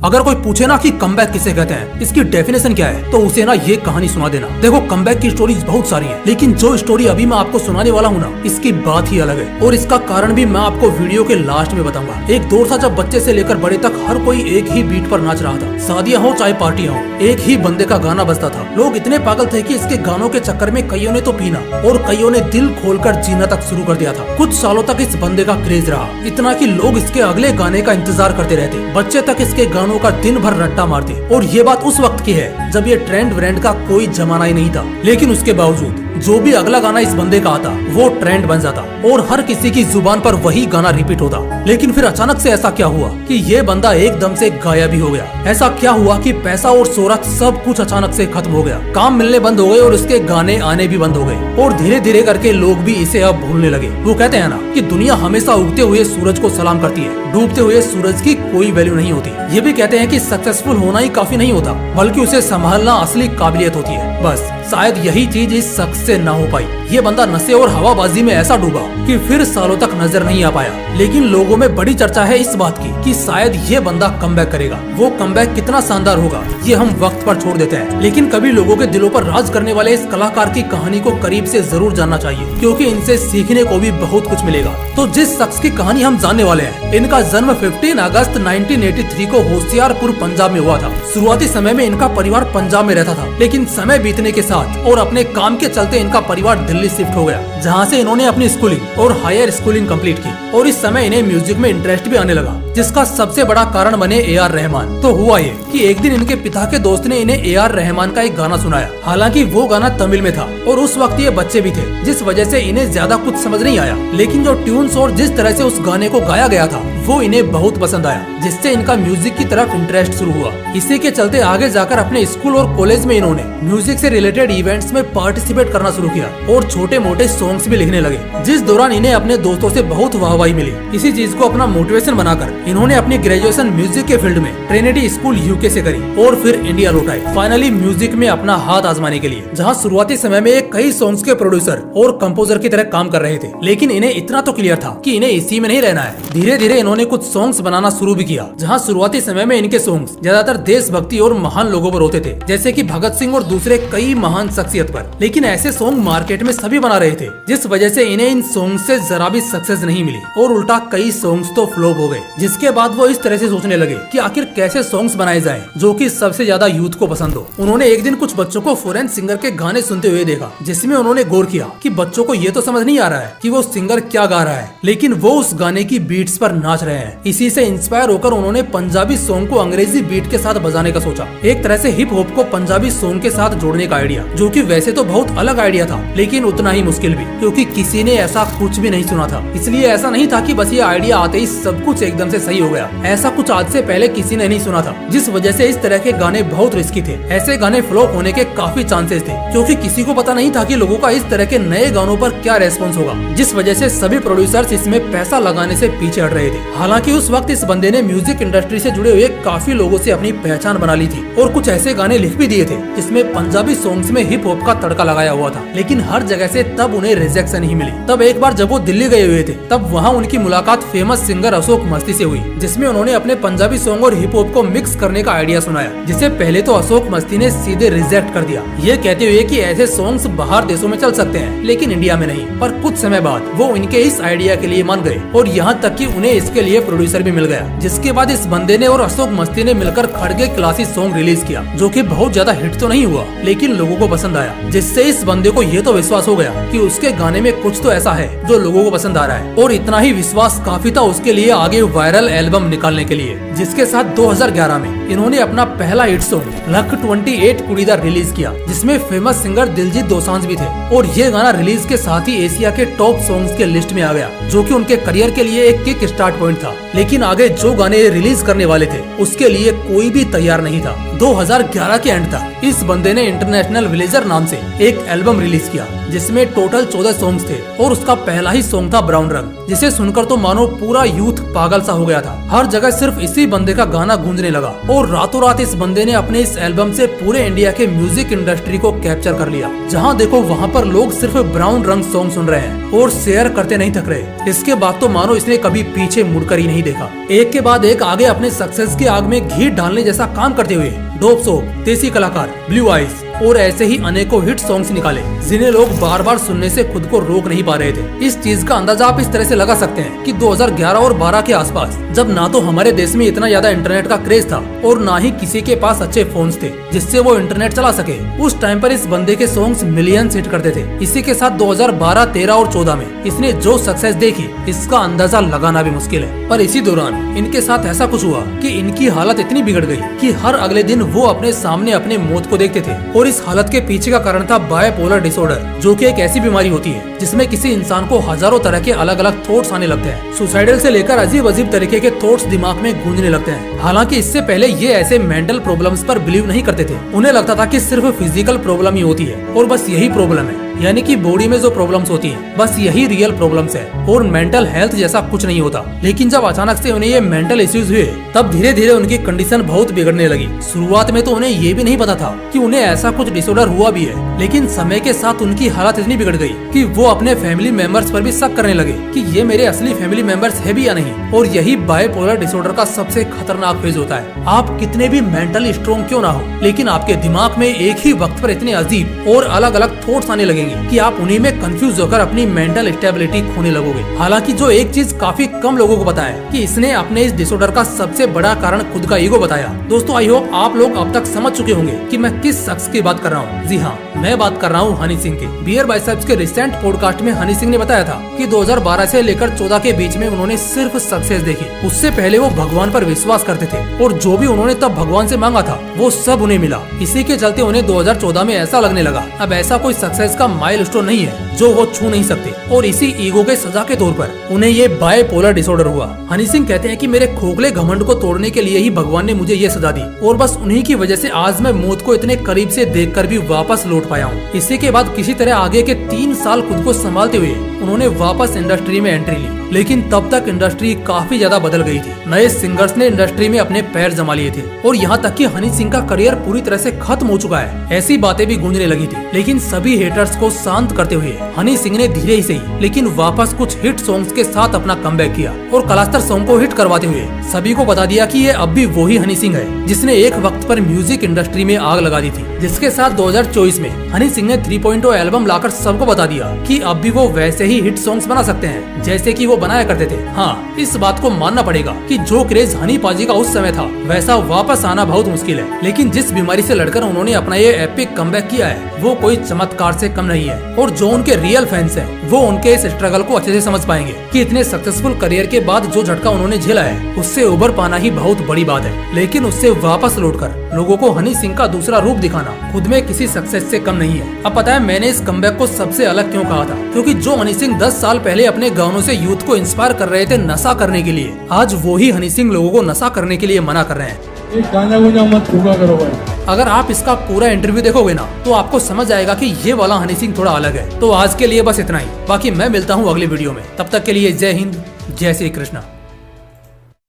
अगर कोई पूछे ना कि कमबैक किसे कहते हैं, इसकी डेफिनेशन क्या है, तो उसे ना ये कहानी सुना देना। देखो, कमबैक की स्टोरीज बहुत सारी हैं, लेकिन जो स्टोरी अभी मैं आपको सुनाने वाला हूँ ना, इसकी बात ही अलग है। और इसका कारण भी मैं आपको वीडियो के लास्ट में बताऊंगा। एक दौर था जब बच्चे से लेकर बड़े तक हर कोई एक ही बीट पर नाच रहा था। शादियां हो चाहे पार्टियां हो, एक ही बंदे का गाना बजता था। लोग इतने पागल थे कि इसके गानों के चक्कर में कईयों ने तो पीना और कईयों ने दिल खोलकर जीना तक शुरू कर दिया था। कुछ सालों तक इस बंदे का क्रेज रहा, इतना कि लोग इसके अगले गाने का इंतजार करते रहते। बच्चे तक इसके गानों का दिन भर रट्टा मारते। और ये बात उस वक्त की है जब ये ट्रेंड व्रेंड का कोई जमाना ही नहीं था। लेकिन उसके बावजूद जो भी अगला गाना इस बंदे का आता, वो ट्रेंड बन जाता और हर किसी की जुबान पर वही गाना रिपीट होता। लेकिन फिर अचानक से ऐसा क्या हुआ कि ये बंदा एकदम से गायब ही हो गया। ऐसा क्या हुआ कि पैसा और शोहरत सब कुछ अचानक से खत्म हो गया। काम मिलने बंद हो गए और उसके गाने आने भी बंद हो गए। और धीरे धीरे करके लोग भी इसे अब भूलने लगे। वो कहते हैं ना कि दुनिया हमेशा उगते हुए सूरज को सलाम करती है, डूबते हुए सूरज की कोई वैल्यू नहीं होती। ये भी कहते हैं कि सक्सेसफुल होना ही काफी नहीं होता, बल्कि उसे संभालना असली काबिलियत होती है। बस शायद यही चीज इस शख्स से ना हो पाई। ये बंदा नशे और हवाबाजी में ऐसा डूबा कि फिर सालों तक नजर नहीं आ पाया। लेकिन लोगों में बड़ी चर्चा है इस बात की कि शायद ये बंदा कमबैक करेगा। वो कमबैक कितना शानदार होगा, ये हम वक्त पर छोड़ देते हैं। लेकिन कभी लोगों के दिलों पर राज करने वाले इस कलाकार की कहानी को करीब से जरूर जानना चाहिए, क्योंकि इनसे सीखने को भी बहुत कुछ मिलेगा। तो जिस शख्स की कहानी हम जानने वाले हैं, इनका जन्म 15 अगस्त 1983 को होशियारपुर पंजाब में हुआ था। शुरुआती समय में इनका परिवार पंजाब में रहता था, लेकिन समय बीतने के साथ और अपने काम के चलते इनका परिवार दिल्ली शिफ्ट हो गया, जहाँ से इन्होंने अपनी स्कूलिंग और हायर स्कूलिंग कंप्लीट की। और इस समय इन्हें म्यूजिक में इंटरेस्ट भी आने लगा, जिसका सबसे बड़ा कारण बने AR रहमान। तो हुआ ये कि एक दिन इनके पिता के दोस्त ने इन्हें AR रहमान का एक गाना सुनाया। हालांकि वो गाना तमिल में था और उस वक्त ये बच्चे भी थे, जिस वजह से इन्हें ज्यादा कुछ समझ नहीं आया। लेकिन जो ट्यून्स और जिस तरह से उस गाने को गाया गया था, वो इन्हें बहुत पसंद आया, जिससे इनका म्यूजिक की तरफ इंटरेस्ट शुरू हुआ। इसी के चलते आगे जाकर अपने स्कूल और कॉलेज में इन्होंने म्यूजिक से रिलेटेड इवेंट्स में पार्टिसिपेट करना शुरू किया और छोटे मोटे सॉन्ग्स भी लिखने लगे, जिस दौरान इन्हें अपने दोस्तों से बहुत वाहवाही मिली। इसी चीज को अपना मोटिवेशन बनाकर इन्होंने अपनी ग्रेजुएशन म्यूजिक के फील्ड में ट्रिनिटी स्कूल UK से करी और फिर इंडिया लौट आए, फाइनली म्यूजिक में अपना हाथ आजमाने के लिए, जहाँ शुरुआती समय में एक कई सॉन्ग्स के प्रोड्यूसर और कंपोजर की तरह काम कर रहे थे। लेकिन इन्हें इतना तो क्लियर था कि इन्हें इसी में नहीं रहना है। धीरे धीरे इन्होंने कुछ सॉन्ग्स बनाना शुरू भी किया, जहाँ शुरुआती समय में इनके सॉन्ग्स ज्यादातर देशभक्ति और महान लोगों पर होते थे, जैसे कि भगत सिंह और दूसरे कई महान शख्सियत पर। लेकिन ऐसे सॉन्ग मार्केट में सभी बना रहे थे, जिस वजह से इन्हें इन सॉन्ग से जरा भी सक्सेस नहीं मिली और उल्टा कई सॉन्ग्स तो फ्लॉप हो गए। जिसके बाद वो इस तरह से सोचने लगे कि आखिर कैसे सॉन्ग्स बनाए जाएं जो कि सबसे ज्यादा यूथ को पसंद हो। उन्होंने एक दिन कुछ बच्चों को फॉरेन सिंगर के गाने सुनते हुए देखा, जिसमें उन्होंने गौर किया कि बच्चों को ये तो समझ नहीं आ रहा है कि वो सिंगर क्या गा रहा है, लेकिन वो उस गाने की बीट्स पर नाच रहे हैं। इसी से इंस्पायर होकर उन्होंने पंजाबी सॉन्ग को अंग्रेजी बीट के साथ बजाने का सोचा। एक तरह से हिप हॉप को पंजाबी सॉन्ग के साथ जोड़ने का आइडिया, जो कि वैसे तो बहुत अलग आइडिया था, लेकिन उतना ही मुश्किल भी, क्योंकि किसी ने ऐसा कुछ भी नहीं सुना था। इसलिए ऐसा नहीं था कि बस ये आइडिया आते ही सब कुछ एकदम से सही हो गया। ऐसा कुछ आज से पहले किसी ने नहीं सुना था, जिस वजह से इस तरह के गाने बहुत रिस्की थे। ऐसे गाने फ्लॉप होने के काफी चांसेस थे, क्योंकि किसी को पता नहीं था कि लोगों का इस तरह के नए गानों पर क्या रेस्पॉन्स होगा, जिस वजह से सभी प्रोड्यूसर्स इसमें पैसा लगाने से पीछे हट रहे थे। हालांकि उस वक्त इस बंदे ने म्यूजिक इंडस्ट्री से जुड़े हुए काफी लोगों से अपनी पहचान बना ली थी और कुछ ऐसे गाने लिख भी दिए थे जिसमें पंजाबी सॉन्ग्स में हिप हॉप का तड़का लगाया हुआ था। लेकिन हर जगह से तब उन्हें रिजेक्शन ही मिली। तब एक बार जब वो दिल्ली गए हुए थे, तब वहाँ उनकी मुलाकात फेमस सिंगर अशोक मस्ती से हुई, जिसमें उन्होंने अपने पंजाबी सॉन्ग और हिप हॉप को मिक्स करने का आइडिया सुनाया, जिसे पहले तो अशोक मस्ती ने सीधे रिजेक्ट कर दिया, ये कहते हुए कि ऐसे सॉन्ग्स बाहर देशों में चल सकते हैं लेकिन इंडिया में नहीं। पर कुछ समय बाद वो इनके इस आइडिया के लिए मान गए और यहाँ तक कि उन्हें इसके लिए प्रोड्यूसर भी मिल गया। जिसके बाद इस बंदे ने और अशोक मस्ती ने मिलकर खड़गे क्लासी सॉन्ग रिलीज किया, जो कि बहुत ज्यादा हिट तो नहीं हुआ, लेकिन लोगों को पसंद आया, जिससे इस बंदे को ये तो विश्वास हो गया कि उसके गाने में कुछ तो ऐसा है जो लोगों को पसंद आ रहा है। और इतना ही विश्वास काफी था उसके लिए आगे वायरल एल्बम निकालने के लिए, जिसके साथ 2011 में इन्होंने अपना पहला हिट सॉन्ग लख 28 कुड़ीदा रिलीज किया, जिसमें फेमस सिंगर दिलजीत दोसांझ भी थे। और ये गाना रिलीज के साथ ही एशिया के टॉप सॉन्ग्स के लिस्ट में आ गया, जो कि उनके करियर के लिए एक किक स्टार्ट पॉइंट था। लेकिन आगे जो गाने रिलीज करने वाले थे, उसके लिए कोई भी तैयार नहीं था। 2011 के एंड तक इस बंदे ने इंटरनेशनल विलेजर नाम से एक एल्बम रिलीज किया, जिसमें टोटल 14 सॉन्ग्स थे और उसका पहला ही सॉन्ग था ब्राउन रंग, जिसे सुनकर तो मानो पूरा यूथ पागल सा हो गया था। हर जगह सिर्फ इसी बंदे का गाना गूंजने लगा और रातों रात इस बंदे ने अपने इस एल्बम से पूरे इंडिया के म्यूजिक इंडस्ट्री को कैप्चर कर लिया। जहाँ देखो वहाँ पर लोग सिर्फ ब्राउन रंग सॉन्ग सुन रहे हैं और शेयर करते नहीं थक रहे। इसके बाद तो मानो इसने कभी पीछे मुड़कर ही नहीं देखा। एक के बाद एक आगे अपने सक्सेस की आग में घी डालने जैसा काम करते हुए डोप सोप, देसी कलाकार, ब्लू आइज और ऐसे ही अनेकों हिट सॉन्ग्स निकाले जिन्हें लोग बार बार सुनने से खुद को रोक नहीं पा रहे थे। इस चीज का अंदाजा आप इस तरह से लगा सकते हैं कि 2011 और 12 के आसपास, जब ना तो हमारे देश में इतना ज्यादा इंटरनेट का क्रेज था और ना ही किसी के पास अच्छे फोन्स थे जिससे वो इंटरनेट चला सके, उस टाइम पर इस बंदे के सॉन्ग्स मिलियंस हिट करते थे। इसी के साथ 2012, 13 और 14 में इसने जो सक्सेस देखी इसका अंदाजा लगाना भी मुश्किल है। पर इसी दौरान इनके साथ ऐसा कुछ हुआ कि इनकी हालत इतनी बिगड़ गई कि हर अगले दिन वो अपने सामने अपने मौत को देखते थे। और इस हालत के पीछे का कारण था बायपोलर डिसऑर्डर, जो कि एक ऐसी बीमारी होती है जिसमें किसी इंसान को हजारों तरह के अलग अलग थॉट्स आने लगते हैं। सुसाइडल से लेकर अजीब अजीब तरीके के थॉट्स दिमाग में गूंजने लगते हैं। हालांकि इससे पहले ये ऐसे मेंटल प्रॉब्लम्स पर बिलीव नहीं करते थे। उन्हें लगता था कि सिर्फ फिजिकल प्रॉब्लम ही होती है और बस यही प्रॉब्लम है, यानी कि बॉडी में जो प्रॉब्लम्स होती हैं बस यही रियल प्रॉब्लम्स है और मेंटल हेल्थ जैसा कुछ नहीं होता। लेकिन जब अचानक से उन्हें ये मेंटल इश्यूज हुए तब धीरे धीरे उनकी कंडीशन बहुत बिगड़ने लगी। शुरुआत में तो उन्हें ये भी नहीं पता था कि उन्हें ऐसा कुछ डिसऑर्डर हुआ भी है, लेकिन समय के साथ उनकी हालत इतनी बिगड़ गई कि वो अपने फैमिली मेंबर्स पर भी शक करने लगे कि ये मेरे असली फैमिली मेंबर्स है भी या नहीं। और यही बायपोलर डिसऑर्डर का सबसे खतरनाक फेज होता है। आप कितने भी मेंटली स्ट्रॉन्ग क्यों ना हो, लेकिन आपके दिमाग में एक ही वक्त पर इतने अजीब और अलग अलग थॉट्स आने लगेंगे कि आप उन्हीं में कंफ्यूज होकर अपनी मेंटल स्टेबिलिटी खोने लगोगे। हालांकि जो एक चीज काफी कम लोगों को पता है कि इसने अपने इस डिसऑर्डर का सबसे बड़ा कारण खुद का ईगो बताया। दोस्तों, आई होप आप लोग अब तक समझ चुके होंगे कि मैं किस शख्स की बात कर रहा हूँ। जी हाँ, मैं बात कर रहा हूँ हनी सिंह की। बियर बाइसेप्स के रिसेंट पॉडकास्ट में हनी सिंह ने बताया था कि 2012 से लेकर 14 के बीच में उन्होंने सिर्फ सक्सेस देखी। उससे पहले वो भगवान पर विश्वास करते थे और जो भी उन्होंने तब भगवान से मांगा था वो सब उन्हें मिला। इसी के चलते उन्हें 2014 में ऐसा लगने लगा अब ऐसा कोई सक्सेस का माइलस्टोन नहीं है जो वो छू नहीं सकते, और इसी ईगो के सजा के तौर पर उन्हें ये बायपोलर डिसऑर्डर हुआ। हनी सिंह कहते हैं कि मेरे खोखले घमंड को तोड़ने के लिए ही भगवान ने मुझे ये सजा दी और बस उन्हीं की वजह से आज मैं मौत को इतने करीब से देखकर भी वापस लौट पाया हूँ। इसी के बाद किसी तरह आगे के 3 साल खुद को संभालते हुए उन्होंने वापस इंडस्ट्री में एंट्री ली, लेकिन तब तक इंडस्ट्री काफी ज्यादा बदल गई थी। नए सिंगर्स ने इंडस्ट्री में अपने पैर जमा लिए थे और यहाँ तक कि हनी सिंह का करियर पूरी तरह से खत्म हो चुका है, ऐसी बातें भी गूंजने लगी थी। लेकिन सभी हेटर्स को शांत करते हुए हनी सिंह ने धीरे ही सही लेकिन वापस कुछ हिट सॉन्ग्स के साथ अपना कमबैक किया और कलास्तर सॉन्ग को हिट करवाते हुए सभी को बता दिया कि ये अब भी वही हनी सिंह है जिसने एक वक्त पर म्यूजिक इंडस्ट्री में आग लगा दी थी। जिसके साथ 2024 में हनी सिंह ने 3.0 एल्बम लाकर सबको बता दिया कि अब भी वो वैसे ही हिट सॉन्ग्स बना सकते हैं जैसे कि वो बनाया करते थे। हाँ, इस बात को मानना पड़ेगा कि जो क्रेज हनी पाजी का उस समय था वैसा वापस आना बहुत मुश्किल है। लेकिन जिस बीमारी से लड़कर उन्होंने अपना ये एपिक कमबैक किया है वो कोई चमत्कार से कम नहीं है। और जो उनके रियल फैंस हैं वो उनके इस स्ट्रगल को अच्छे से समझ पाएंगे कि इतने सक्सेसफुल करियर के बाद जो झटका उन्होंने झेला है उससे उबर पाना ही बहुत बड़ी बात है। लेकिन उससे वापस लौटकर लोगों को हनी सिंह का दूसरा रूप दिखाना खुद में किसी सक्सेस से कम नहीं है। अब पता है मैंने इस कमबैक को सबसे अलग क्यों कहा था, क्योंकि जो हनी सिंह 10 साल पहले अपने गानों से यूथ को इंस्पायर कर रहे थे नशा करने के लिए, आज वो ही हनी सिंह लोगों को नशा करने के लिए मना कर रहे हैं। गाना गुना मत फूका करो भाई। अगर आप इसका पूरा इंटरव्यू देखोगे ना तो आपको समझ आएगा कि ये वाला हनी सिंह थोड़ा अलग है। तो आज के लिए बस इतना ही, बाकी मैं मिलता हूँ अगली वीडियो में। तब तक के लिए जय हिंद, जय श्री कृष्णा।